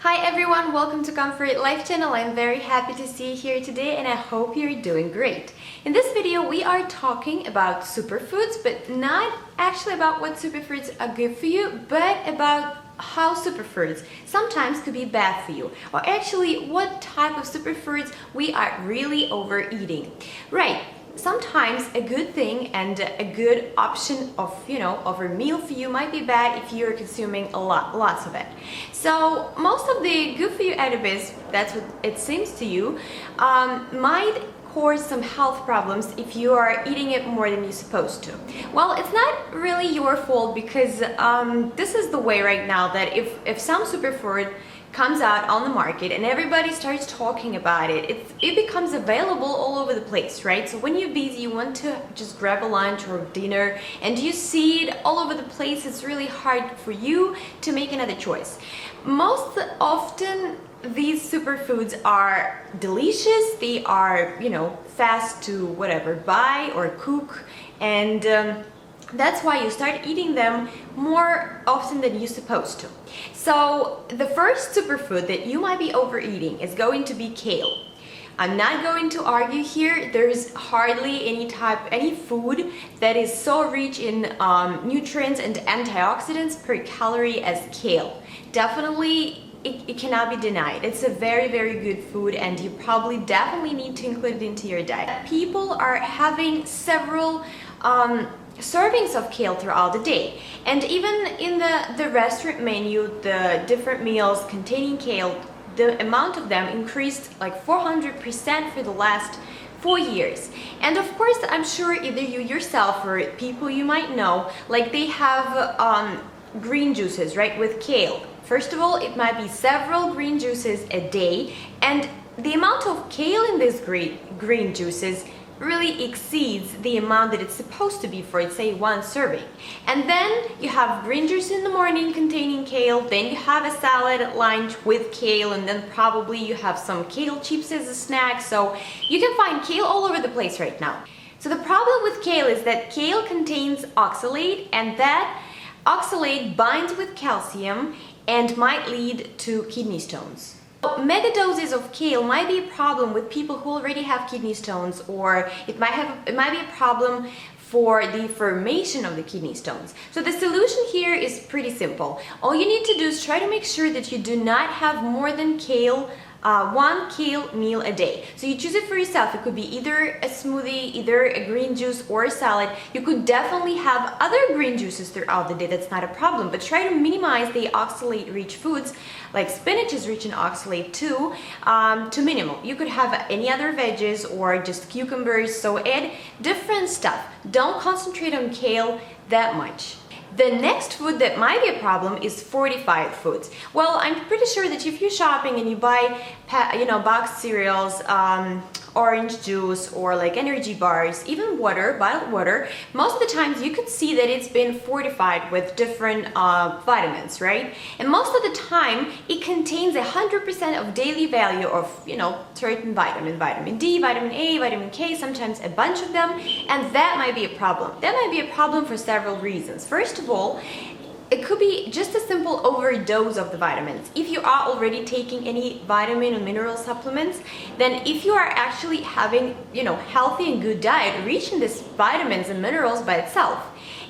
Hi everyone, welcome to ComfortLifeChannel. I'm very happy to see you here today and I hope you're doing great. In this video we are talking about superfoods, but not actually about what superfoods are good for you, but about how superfoods sometimes could be bad for you, or actually what type of superfoods we are really overeating. Right. Sometimes a good thing and a good option of a meal for you might be bad if you're consuming lots of it. So most of the good for you additives, that's what it seems to you, might cause some health problems if you are eating it more than you're supposed to. Well, it's not really your fault because this is the way right now that if some superfood comes out on the market and everybody starts talking about it, it becomes available all over the place, right? So when you're busy, you want to just grab a lunch or dinner and you see it all over the place, it's really hard for you to make another choice. Most often these superfoods are delicious, they are, fast to buy or cook, and that's why you start eating them more often than you're supposed to. So the first superfood that you might be overeating is going to be kale. I'm not going to argue here. There's hardly any food that is so rich in nutrients and antioxidants per calorie as kale. Definitely it cannot be denied. It's a very, very good food and you probably definitely need to include it into your diet. People are having several servings of kale throughout the day, and even in the restaurant menu, the different meals containing kale, the amount of them increased like 400% for the last 4 years. And of course, I'm sure either you yourself or people you might know, like they have green juices, right, with kale. First of all, it might be several green juices a day, and the amount of kale in these green juices really exceeds the amount that it's supposed to be for, say, one serving. And then you have green juice in the morning containing kale, then you have a salad at lunch with kale, and then probably you have some kale chips as a snack. So you can find kale all over the place right now. So the problem with kale is that kale contains oxalate, and that oxalate binds with calcium and might lead to kidney stones. Mega doses of kale might be a problem with people who already have kidney stones, or it might be a problem for the formation of the kidney stones. So the solution here is pretty simple. All you need to do is try to make sure that you do not have more than one kale meal a day. So you choose it for yourself. It could be either a smoothie, either a green juice, or a salad. You could definitely have other green juices throughout the day. That's not a problem. But try to minimize the oxalate-rich foods, like spinach is rich in oxalate too, to minimum. You could have any other veggies or just cucumbers. So add different stuff. Don't concentrate on kale that much. The next food that might be a problem is fortified foods. Well, I'm pretty sure that if you're shopping and you buy, boxed cereals, orange juice, or like energy bars, even water, bottled water, most of the times you could see that it's been fortified with different vitamins, right? And most of the time it contains 100% of daily value of, certain vitamin D, vitamin A, vitamin K, sometimes a bunch of them, and that might be a problem. That might be a problem for several reasons. First of all, it could be just a simple overdose of the vitamins. If you are already taking any vitamin or mineral supplements, then if you are actually having, healthy and good diet rich in these vitamins and minerals by itself.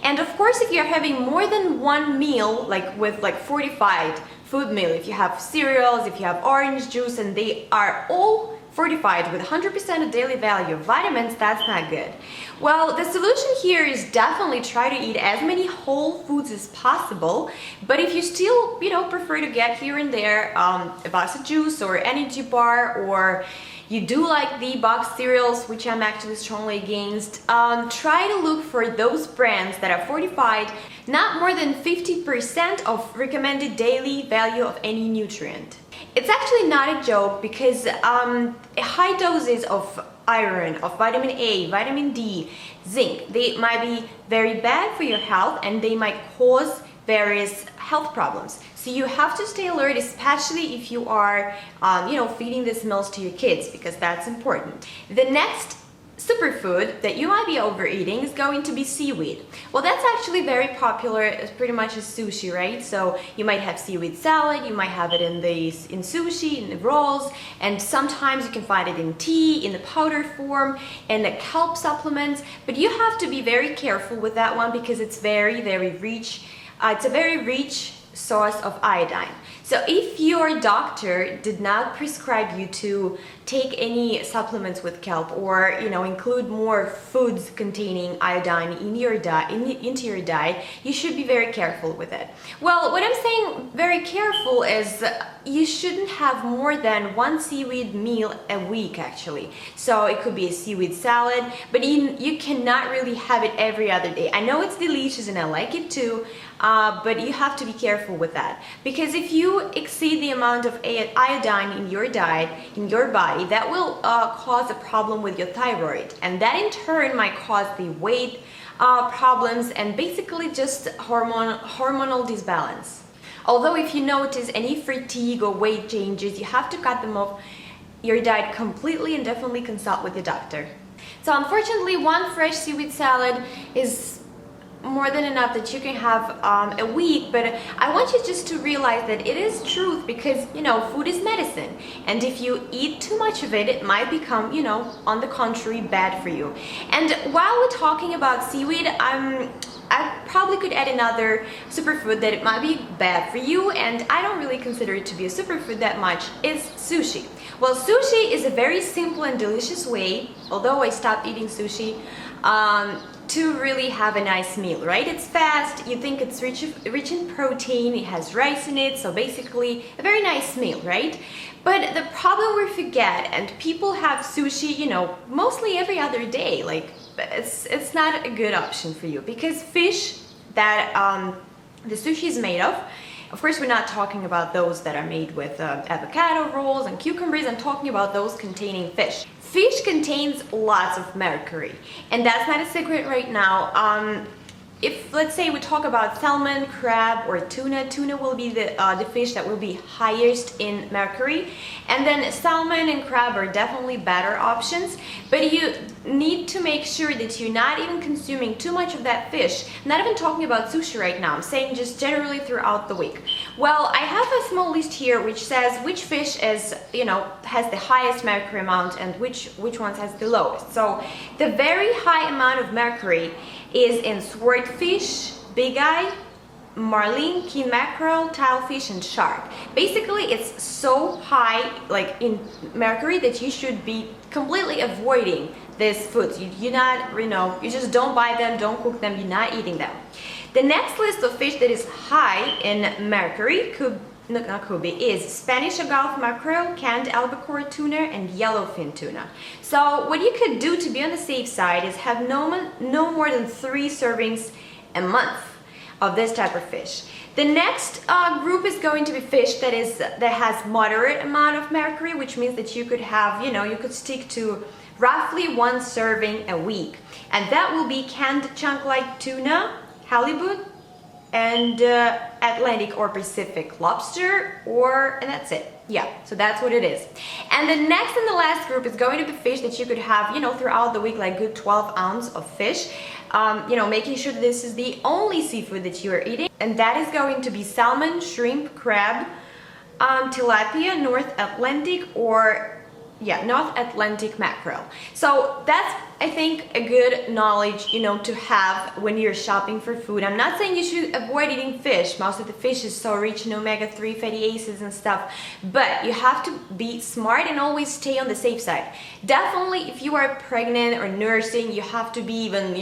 And of course, if you're having more than one meal, with fortified food meal, if you have cereals, if you have orange juice, and they are all fortified with 100% of daily value of vitamins, that's not good. Well, the solution here is definitely try to eat as many whole foods as possible, but if you still, prefer to get here and there a box of juice or energy bar, or you do like the boxed cereals, which I'm actually strongly against, try to look for those brands that are fortified not more than 50% of recommended daily value of any nutrient. It's actually not a joke because high doses of iron, of vitamin A, vitamin D, zinc, they might be very bad for your health and they might cause various health problems. So you have to stay alert, especially if you are, feeding these meals to your kids, because that's important. The next superfood that you might be overeating is going to be seaweed. Well, that's actually very popular as pretty much as sushi, right? So you might have seaweed salad, you might have it in sushi, in the rolls, and sometimes you can find it in tea, in the powder form, in the kelp supplements. But you have to be very careful with that one because it's very, very rich. It's a very rich source of iodine. So if your doctor did not prescribe you to take any supplements with kelp or include more foods containing iodine in your diet, into your diet, you should be very careful with it. Well, what I'm saying very careful is you shouldn't have more than one seaweed meal a week actually. So it could be a seaweed salad, but you cannot really have it every other day. I know it's delicious and I like it too, but you have to be careful with that, because if you exceed the amount of iodine in your diet, in your body, that will cause a problem with your thyroid, and that in turn might cause the weight problems and basically just hormonal disbalance. Although if you notice any fatigue or weight changes, you have to cut them off your diet completely and definitely consult with your doctor. So unfortunately, one fresh seaweed salad is more than enough that you can have a week, but I want you just to realize that it is truth, because food is medicine, and if you eat too much of it, it might become on the contrary bad for you. And while we're talking about seaweed, I probably could add another superfood that it might be bad for you, and I don't really consider it to be a superfood that much, is sushi. Well, sushi is a very simple and delicious way, although I stopped eating sushi, to really have a nice meal, right? It's fast, you think it's rich in protein, it has rice in it, so basically a very nice meal, right? But the problem we forget, and people have sushi, mostly every other day, like it's not a good option for you, because fish that the sushi is made of course we're not talking about those that are made with avocado rolls and cucumbers, I'm talking about those containing fish. Fish contains lots of mercury, and that's not a secret right now. If let's say we talk about salmon, crab, or tuna will be the fish that will be highest in mercury, and then salmon and crab are definitely better options, but you need to make sure that you're not even consuming too much of that fish. I'm not even talking about sushi right now, I'm saying just generally throughout the week. Well, I have a small list here which says which fish is, has the highest mercury amount and which ones has the lowest. So the very high amount of mercury is in swordfish, big eye, marlin, king mackerel, tilefish, and shark. Basically, it's so high, like in mercury, that you should be completely avoiding these foods. You just don't buy them, don't cook them, you're not eating them. The next list of fish that is high in mercury is Spanish Gulf mackerel, canned albacore tuna, and yellowfin tuna. So what you could do to be on the safe side is have no more than 3 servings a month of this type of fish. The next group is going to be fish that has moderate amount of mercury, which means that you could have, you could stick to roughly 1 serving a week, and that will be canned chunk-like tuna, halibut, and Atlantic or Pacific lobster, and that's it. Yeah, so that's what it is. And the next and the last group is going to be fish that you could have, throughout the week, like good 12 ounces of fish. Making sure that this is the only seafood that you are eating, and that is going to be salmon, shrimp, crab, tilapia, North Atlantic mackerel. So that's, I think, a good knowledge, to have when you're shopping for food. I'm not saying you should avoid eating fish. Most of the fish is so rich in omega-3 fatty acids and stuff, but you have to be smart and always stay on the safe side. Definitely, if you are pregnant or nursing, you have to be even,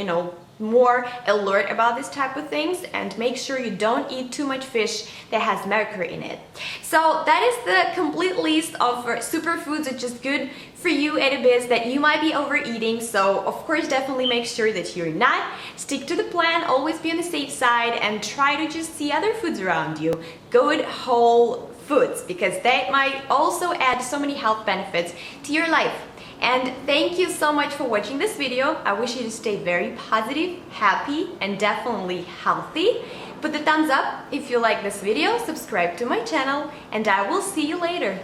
more alert about this type of things, and make sure you don't eat too much fish that has mercury in it. So that is the complete list of superfoods which is good for you and a bit that you might be overeating. So of course, definitely make sure that you're not. Stick to the plan, always be on the safe side, and try to just see other foods around you. Good whole foods, because that might also add so many health benefits to your life. And thank you so much for watching this video. I wish you to stay very positive, happy, and definitely healthy. Put the thumbs up if you like this video, subscribe to my channel, and I will see you later.